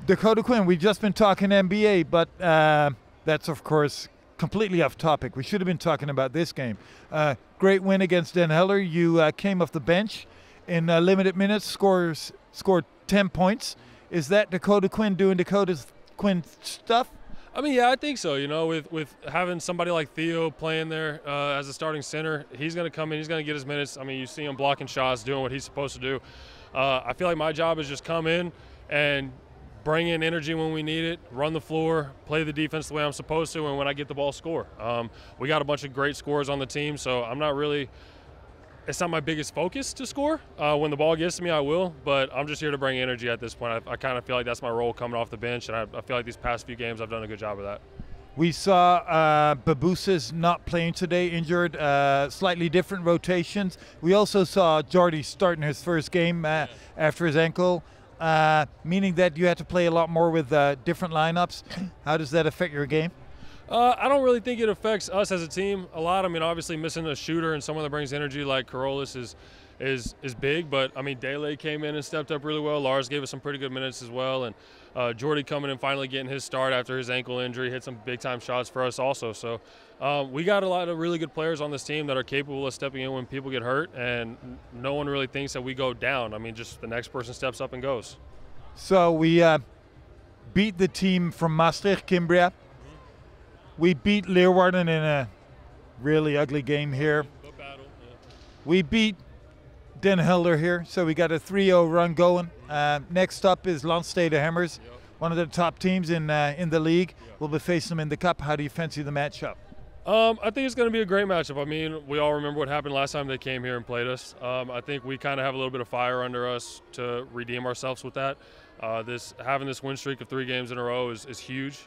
Dakota Quinn, we've just been talking NBA, but that's, of course, completely off topic. We should have been talking about this game. Great win against Den Helder. You came off the bench in limited minutes, scored 10 points. Is that Dakota Quinn doing Dakota Quinn stuff? I mean, yeah, I think so. You know, with having somebody like Theo playing there as a starting center, he's going to come in, he's going to get his minutes. I mean, you see him blocking shots, doing what he's supposed to do. I feel like my job is just come in and bring in energy when we need it, run the floor, play the defense the way I'm supposed to, and when I get the ball, score. We got a bunch of great scorers on the team, so I'm not really – it's not my biggest focus to score. When the ball gets to me, I will, but I'm just here to bring energy at this point. I kind of feel like that's my role coming off the bench, and I feel like these past few games I've done a good job of that. We saw Babusas not playing today, injured, slightly different rotations. We also saw Jordy starting his first game after his ankle, meaning that you had to play a lot more with different lineups. How does that affect your game? I don't really think it affects us as a team a lot. I mean, obviously missing a shooter and someone that brings energy like Carolus is big, but I mean, Dele came in and stepped up really well. Lars gave us some pretty good minutes as well, and Jordy coming in finally getting his start after his ankle injury, hit some big-time shots for us also. So we got a lot of really good players on this team that are capable of stepping in when people get hurt, and no one really thinks that we go down. I mean, just the next person steps up and goes. So we beat the team from Maastricht, Cimbria. We beat Leeuwarden in a really ugly game here. Battle, yeah. We beat Den Helder here, so we got a 3-0 run going. Next up is Landstede Hammers, one of the top teams in the league. We'll be facing them in the cup. How do you fancy the matchup? I think it's going to be a great matchup. I mean, we all remember what happened last time they came here and played us. I think we kind of have a little bit of fire under us to redeem ourselves with that. Having this win streak of 3 games in a row is huge.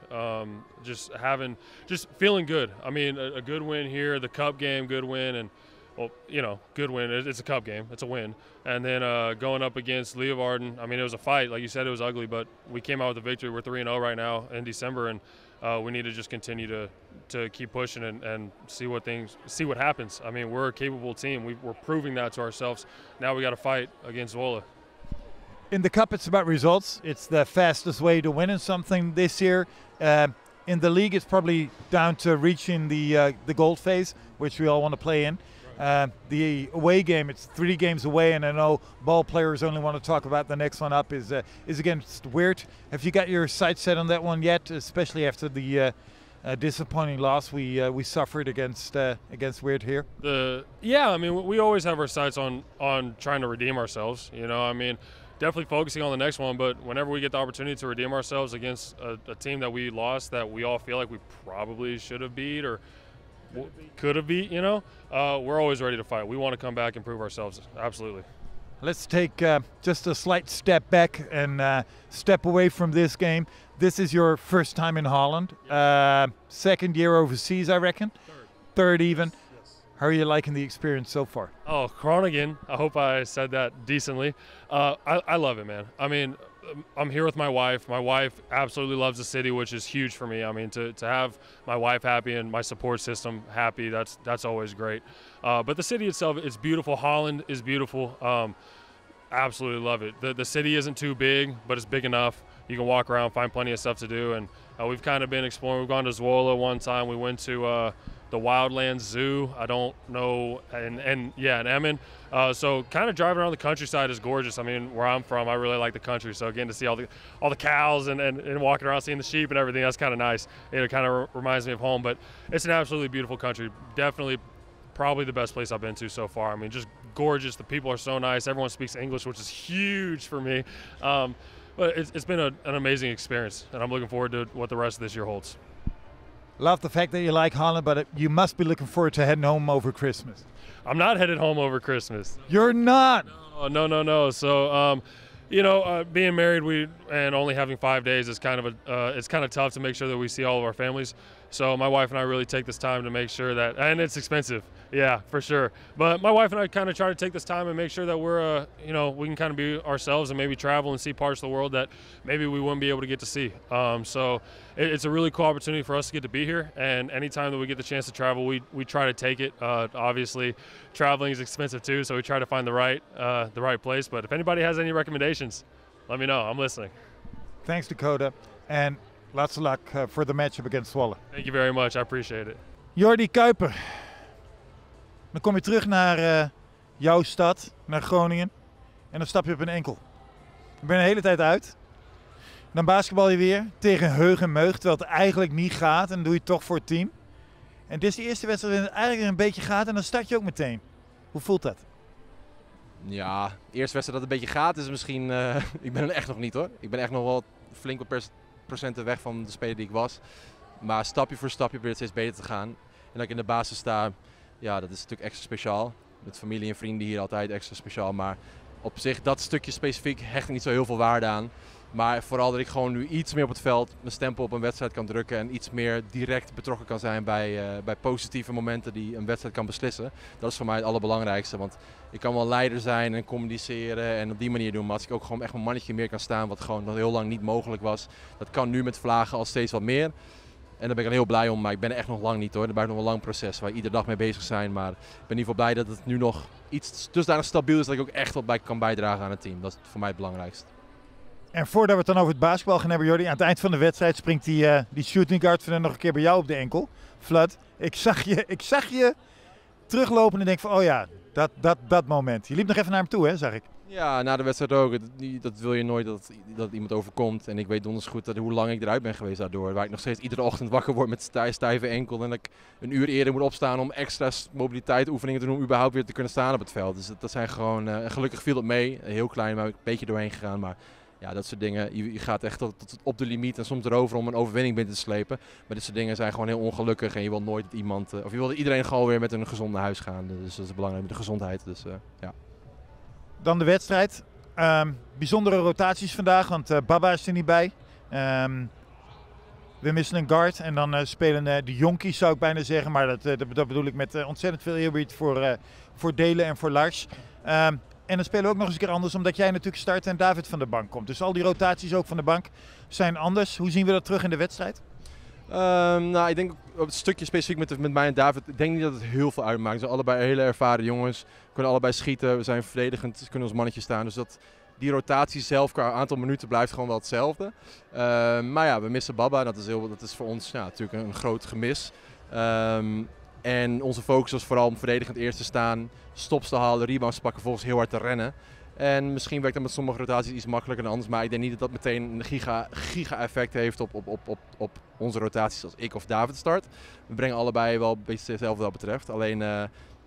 Just feeling good. I mean, a good win here, the cup game, good win, and well, you know, good win. It's a cup game. It's a win. And then going up against Leeuwarden, I mean, it was a fight. Like you said, it was ugly, but we came out with a victory. We're 3-0 right now in December, and we need to just continue to keep pushing and see what happens. I mean, we're a capable team. We're proving that to ourselves. Now we got to fight against Zwolle. In the cup, it's about results. It's the fastest way to win in something this year. In the league, it's probably down to reaching the gold phase, which we all want to play in. The away game, it's 3 games away, and I know ball players only want to talk about the next one up is against Weert. Have you got your sights set on that one yet, especially after the disappointing loss we suffered against Weert here? Yeah, I mean, we always have our sights on trying to redeem ourselves. You know, I mean, definitely focusing on the next one, but whenever we get the opportunity to redeem ourselves against a team that we lost that we all feel like we probably should have beat or could have beat, you know, we're always ready to fight. We want to come back and prove ourselves. Absolutely. Let's take just a slight step back and step away from this game. This is your first time in Holland. Second year overseas, I reckon. Third even. How are you liking the experience so far? Oh, Groningen. I hope I said that decently. I love it, man. I mean, I'm here with my wife. My wife absolutely loves the city, which is huge for me. I mean, to have my wife happy and my support system happy, that's always great. But the city itself, it's beautiful. Holland is beautiful. Absolutely love it. The city isn't too big, but it's big enough. You can walk around, find plenty of stuff to do. And we've kind of been exploring. We've gone to Zwolle one time. We went to the Wildlands Zoo, I don't know, and in Emmen. So kind of driving around the countryside is gorgeous. I mean, where I'm from, I really like the country. So getting to see all the cows and walking around, seeing the sheep and everything, that's kind of nice. It kind of reminds me of home, but it's an absolutely beautiful country. Definitely probably the best place I've been to so far. I mean, just gorgeous. The people are so nice. Everyone speaks English, which is huge for me. But it's been an amazing experience, and I'm looking forward to what the rest of this year holds. Love the fact that you like Holland, but you must be looking forward to heading home over Christmas. I'm not headed home over Christmas. You're not? No. So, you know, being married and only having 5 days is kind of tough to make sure that we see all of our families. So my wife and I really take this time to make sure that, and it's expensive, yeah, for sure. But my wife and I kind of try to take this time and make sure that we're, you know, we can kind of be ourselves and maybe travel and see parts of the world that maybe we wouldn't be able to get to see. So it's a really cool opportunity for us to get to be here. And anytime that we get the chance to travel, we try to take it. Obviously, traveling is expensive too, so we try to find the right place. But if anybody has any recommendations, let me know. I'm listening. Thanks Dakota. And lots of luck for the matchup against Zwolle. Thank you very much. I appreciate it. Jordi Kuiper. Dan kom je terug naar jouw stad, naar Groningen. En dan stap je op een enkel. Je bent de hele tijd uit. Dan basketbal je weer tegen heug en meug, terwijl het eigenlijk niet gaat. En dan doe je het toch voor het team. En dit is de eerste wedstrijd waarin het eigenlijk een beetje gaat en dan start je ook meteen. Hoe voelt dat? Ja, de eerste wedstrijd dat het een beetje gaat is misschien... ik ben er echt nog niet hoor. Ik ben echt nog wel flink wat procenten weg van de speler die ik was. Maar stapje voor stapje probeer het steeds beter te gaan. En dat ik in de basis sta, ja, dat is natuurlijk extra speciaal. Met familie en vrienden hier altijd extra speciaal. Maar op zich, dat stukje specifiek hecht ik niet zo heel veel waarde aan. Maar vooral dat ik gewoon nu iets meer op het veld mijn stempel op een wedstrijd kan drukken. En iets meer direct betrokken kan zijn bij positieve momenten die een wedstrijd kan beslissen. Dat is voor mij het allerbelangrijkste. Want ik kan wel leider zijn en communiceren en op die manier doen. Maar als ik ook gewoon echt mijn mannetje meer kan staan, wat gewoon nog heel lang niet mogelijk was. Dat kan nu met Vlagen al steeds wat meer. En daar ben ik al heel blij om, maar ik ben er echt nog lang niet hoor. Er blijft nog een lang proces waar we iedere dag mee bezig zijn. Maar ik ben in ieder geval blij dat het nu nog iets dusdanig stabiel is dat ik ook echt wat bij kan bijdragen aan het team. Dat is voor mij het belangrijkste. En voordat we het dan over het basketbal gaan hebben, Jordi, aan het eind van de wedstrijd springt die shooting guard van nog een keer bij jou op de enkel. Flood, ik zag je teruglopen en denk van, oh ja, dat moment. Je liep nog even naar hem toe, hè, zag ik. Ja, na de wedstrijd ook. Dat wil je nooit dat iemand overkomt. En ik weet donders goed hoe lang ik eruit ben geweest daardoor. Waar ik nog steeds iedere ochtend wakker word met stijve enkel. En dat ik een uur eerder moet opstaan om extra mobiliteitsoefeningen te doen om überhaupt weer te kunnen staan op het veld. Dus dat zijn gewoon, gelukkig viel het mee. Heel klein, maar een beetje doorheen gegaan. Maar ja, dat soort dingen, je gaat echt tot op de limiet en soms erover om een overwinning binnen te slepen. Maar dit soort dingen zijn gewoon heel ongelukkig en je wil nooit dat iemand, of je wil dat iedereen gewoon weer met een gezond naar huis gaan. Dus dat is belangrijk met de gezondheid. Dus, ja. Dan de wedstrijd. Bijzondere rotaties vandaag, want Baba is er niet bij. We missen een guard en dan spelen de jonkies, zou ik bijna zeggen. Maar dat bedoel ik met ontzettend veel eerbied voor Delen en voor Lars. En dan spelen we ook nog eens een keer anders, omdat jij natuurlijk start en David van de bank komt. Dus al die rotaties ook van de bank zijn anders. Hoe zien we dat terug in de wedstrijd? Nou, ik denk op het stukje specifiek met mij en David, ik denk niet dat het heel veel uitmaakt. We zijn allebei hele ervaren jongens, kunnen allebei schieten, we zijn verdedigend, kunnen ons mannetje staan. Dus die rotatie zelf qua aantal minuten blijft gewoon wel hetzelfde. Maar ja, we missen Baba, dat is voor ons natuurlijk een groot gemis. En onze focus was vooral om verdedigend eerst te staan, stops te halen, rebounds te pakken, volgens heel hard te rennen. En misschien werkt dat met sommige rotaties iets makkelijker dan anders, maar ik denk niet dat dat meteen een giga-effect heeft op onze rotaties als ik of David start. We brengen allebei wel een beetje hetzelfde wat betreft. Alleen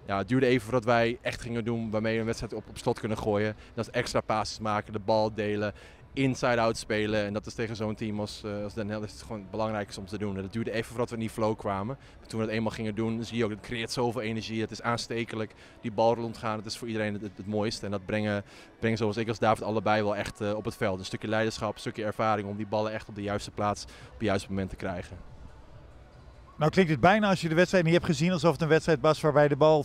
het duurde even voordat wij echt gingen doen waarmee we een wedstrijd op slot kunnen gooien. Dat is extra passes maken, de bal delen, inside-out spelen. En dat is tegen zo'n team als Den Helder is het gewoon het belangrijkste om te doen. Dat duurde even voordat we in die flow kwamen. Maar toen we dat eenmaal gingen doen, zie je ook, het creëert zoveel energie. Het is aanstekelijk, die bal rondgaan, het is voor iedereen het mooiste. En dat brengen zoals ik als David allebei wel echt op het veld. Een stukje leiderschap, een stukje ervaring om die ballen echt op de juiste plaats, op het juiste moment te krijgen. Nou klinkt het bijna, als je de wedstrijd niet hebt gezien, alsof het een wedstrijd was waarbij de bal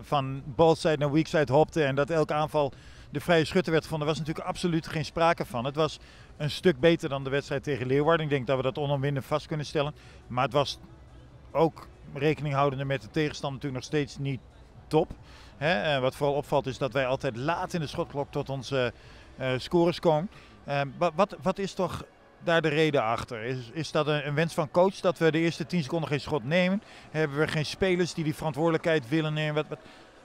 van ballside naar weakside hopte en dat elke aanval de vrije schutter werd gevonden. Daar was natuurlijk absoluut geen sprake van. Het was een stuk beter dan de wedstrijd tegen Leeuwarden. Ik denk dat we dat onomwindend vast kunnen stellen. Maar het was ook rekening houdende met de tegenstander natuurlijk nog steeds niet top. Wat vooral opvalt is dat wij altijd laat in de schotklok tot onze scores komen. Wat is toch daar de reden achter? Is dat een wens van coach dat we de eerste 10 seconden geen schot nemen? Hebben we geen spelers die verantwoordelijkheid willen nemen?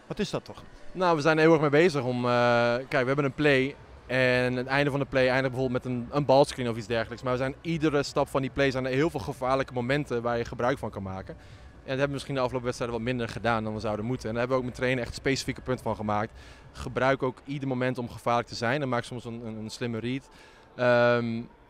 Wat is dat toch? Nou, we zijn er heel erg mee bezig om... kijk, we hebben een play en het einde van de play eindigt bijvoorbeeld met een balscreen of iets dergelijks. Maar we zijn iedere stap van die play zijn er heel veel gevaarlijke momenten waar je gebruik van kan maken. En dat hebben we misschien de afgelopen wedstrijden wat minder gedaan dan we zouden moeten. En daar hebben we ook met trainen echt specifieke punten van gemaakt. Gebruik ook ieder moment om gevaarlijk te zijn en maak soms een slimme read.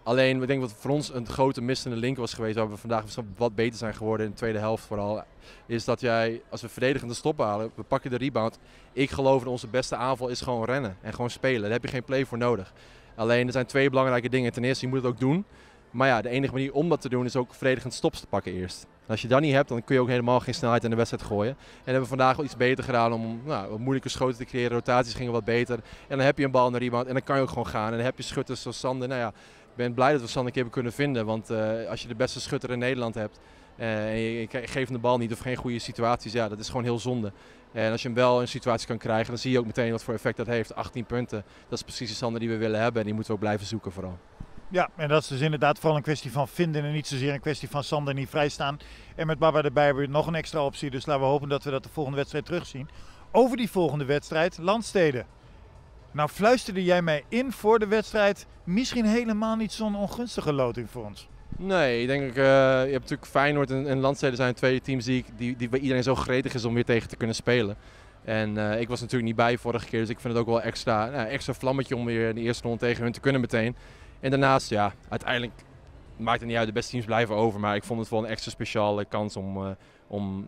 Alleen, ik denk wat voor ons een grote missende link was geweest, waar we vandaag wat beter zijn geworden in de tweede helft vooral, is dat jij, als we verdedigende stop halen, we pakken de rebound. Ik geloof dat onze beste aanval is gewoon rennen en gewoon spelen. Daar heb je geen play voor nodig. Alleen, er zijn 2 belangrijke dingen. Ten eerste, je moet het ook doen. Maar ja, de enige manier om dat te doen is ook verdedigend stops te pakken eerst. En als je dat niet hebt, dan kun je ook helemaal geen snelheid in de wedstrijd gooien. En hebben we vandaag wel iets beter gedaan om wat moeilijke schoten te creëren. Rotaties gingen wat beter. En dan heb je een bal in de rebound en dan kan je ook gewoon gaan. En dan heb je schutters zoals Sander. Ik ben blij dat we Sander een keer hebben kunnen vinden. Want als je de beste schutter in Nederland hebt en je geeft hem de bal niet of geen goede situaties, dat is gewoon heel zonde. En als je hem wel in een situatie kan krijgen, dan zie je ook meteen wat voor effect dat heeft. 18 punten, dat is precies de Sander die we willen hebben en die moeten we ook blijven zoeken vooral. Ja, en dat is dus inderdaad vooral een kwestie van vinden en niet zozeer een kwestie van Sander niet vrijstaan. En met Baba erbij hebben we nog een extra optie, dus laten we hopen dat we dat de volgende wedstrijd terugzien. Over die volgende wedstrijd, Landstede. Nou fluisterde jij mij in voor de wedstrijd, misschien helemaal niet zo'n ongunstige loting voor ons. Nee, ik denk, je hebt natuurlijk Feyenoord en Landstede zijn twee teams die waar iedereen zo gretig is om weer tegen te kunnen spelen. En ik was natuurlijk niet bij vorige keer, dus ik vind het ook wel extra vlammetje om weer de eerste ronde tegen hun te kunnen meteen. En daarnaast, ja, uiteindelijk maakt het niet uit, de beste teams blijven over. Maar ik vond het wel een extra speciale kans om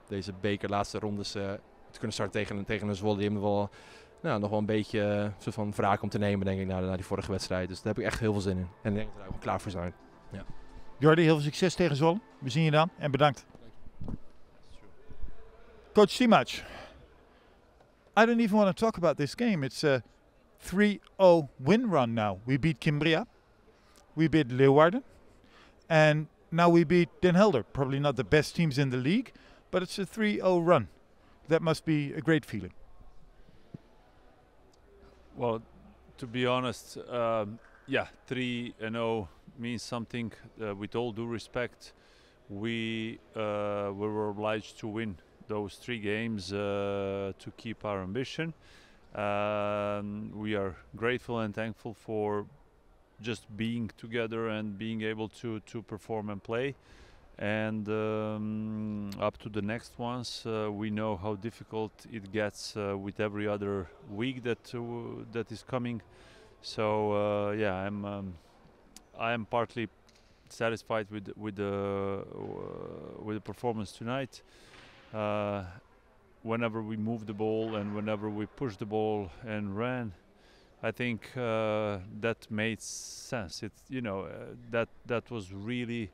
deze beker laatste rondes te kunnen starten tegen een Zwolle. Die hebben wel, nog wel een beetje een soort van wraak om te nemen, denk ik, na die vorige wedstrijd. Dus daar heb ik echt heel veel zin in. En ik denk dat we er ook klaar voor zijn. Ja. Jordi, heel veel succes tegen Zwolle. We zien je dan en bedankt. Coach Simic, I don't even want to talk about this game. It's a 3-0 win run now. We beat Cimbria, we beat Leeuwarden, and now we beat Den Helder. Probably not the best teams in the league, but it's a 3-0 run. That must be a great feeling. Well, to be honest, 3-0 means something. With all due respect, we were obliged to win those 3 games to keep our ambition. We are grateful and thankful for just being together and being able to perform and play. And up to the next ones, we know how difficult it gets with every other week that is coming. So I am partly satisfied with the performance tonight. Whenever we moved the ball and whenever we pushed the ball and ran, I think that made sense. That was really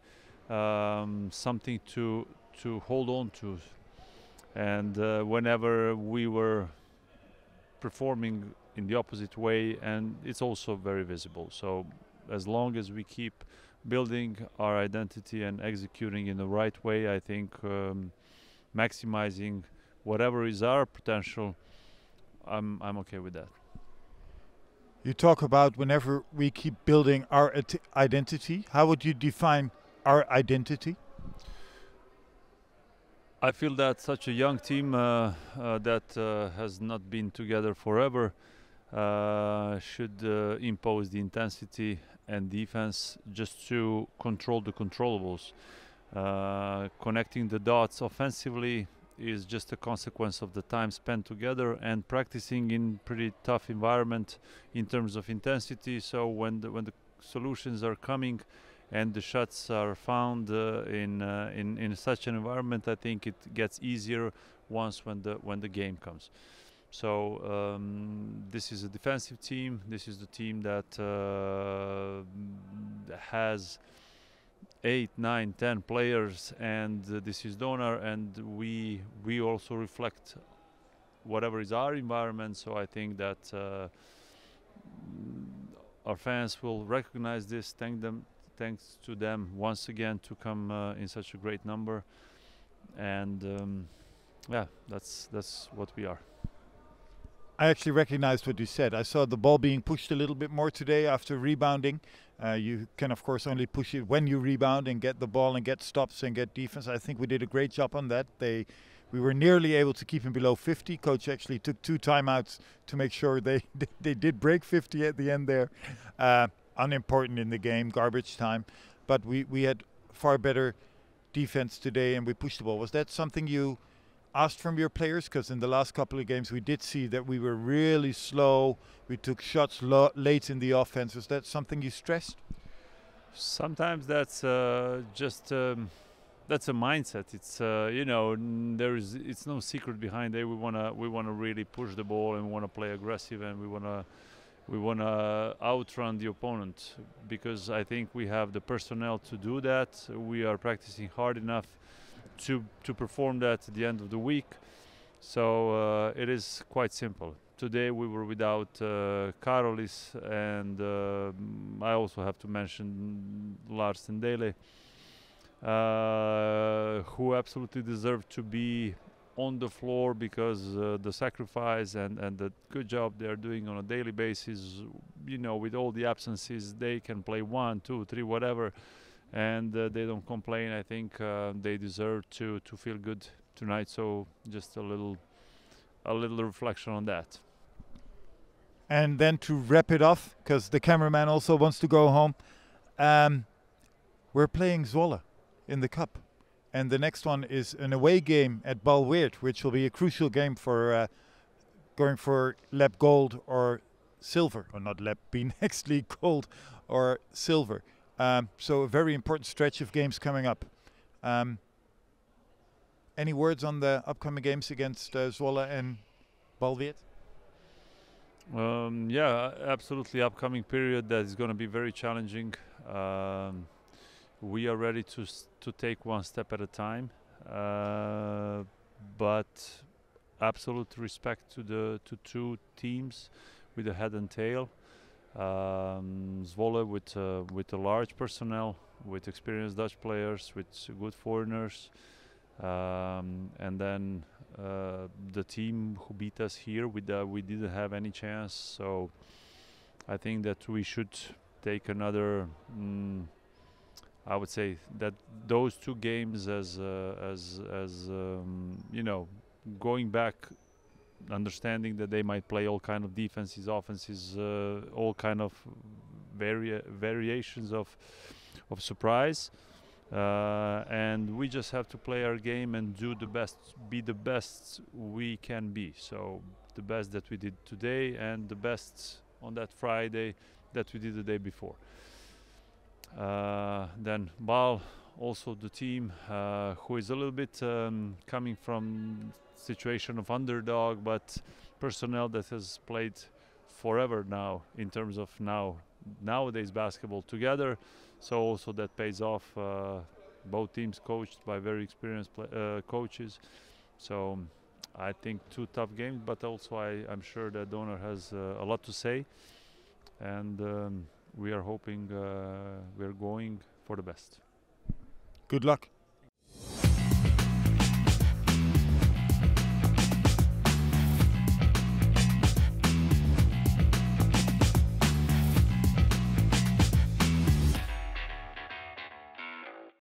something to hold on to. And whenever we were performing in the opposite way, and it's also very visible. So as long as we keep building our identity and executing in the right way, I think maximizing whatever is our potential, I'm okay with that. You talk about whenever we keep building our identity. How would you define our identity? I feel that such a young team that has not been together forever should impose the intensity and defense just to control the controllables. Connecting the dots offensively is just a consequence of the time spent together and practicing in pretty tough environment in terms of intensity. So when the solutions are coming and the shots are found in such an environment, I think it gets easier once when the game comes. So this is a defensive team. This is the team that has 8, 9, 10 players, and this is Donar, and we also reflect whatever is our environment. So I think that our fans will recognize this. Thanks to them once again to come in such a great number, and that's what we are. I actually recognized what you said. I saw the ball being pushed a little bit more today after rebounding. You can, of course, only push it when you rebound and get the ball and get stops and get defense. I think we did a great job on that. We were nearly able to keep him below 50. Coach actually took 2 timeouts to make sure they did break 50 at the end there. Unimportant in the game, garbage time. But we had far better defense today and we pushed the ball. Was that something you asked from your players? Because in the last couple of games we did see that we were really slow. We took shots late in the offense. Was that something you stressed? Sometimes that's that's a mindset. It's it's no secret behind it. We wanna really push the ball and we wanna play aggressive and we wanna outrun the opponent, because I think we have the personnel to do that. We are practicing hard enough to perform that at the end of the week. So it is quite simple. Today we were without Karolis, and I also have to mention Lars Tendele, who absolutely deserved to be on the floor because the sacrifice and the good job they're doing on a daily basis, you know, with all the absences, they can play 1, 2, 3, whatever, and they don't complain. I think they deserve to feel good tonight. So just a little reflection on that. And then to wrap it off, because the cameraman also wants to go home, we're playing Zwolle in the cup. And the next one is an away game at Balweert, which will be a crucial game for going for Leb Gold or Silver. Or not Leb, be next league Gold or Silver. So a very important stretch of games coming up. Any words on the upcoming games against Zwolle and Balweert? Yeah, absolutely. Upcoming period that is going to be very challenging. We are ready to take one step at a time, but absolute respect to the two teams with a head and tail. Zwolle with a large personnel, with experienced Dutch players, with good foreigners, and then the team who beat us here. We didn't have any chance, so I think that we should take another. I would say that those 2 games as you know, going back, understanding that they might play all kind of defenses, offenses, all kind of variations of surprise, and we just have to play our game and do the best, be the best we can be. So the best that we did today and the best on that Friday that we did the day before. Then Bal, also the team who is a little bit coming from situation of underdog, but personnel that has played forever now in terms of nowadays basketball together. So also that pays off. Both teams coached by very experienced coaches. So I think 2 tough games, but also I'm sure that Donor has a lot to say, and we are hoping we're going for the best. Good luck.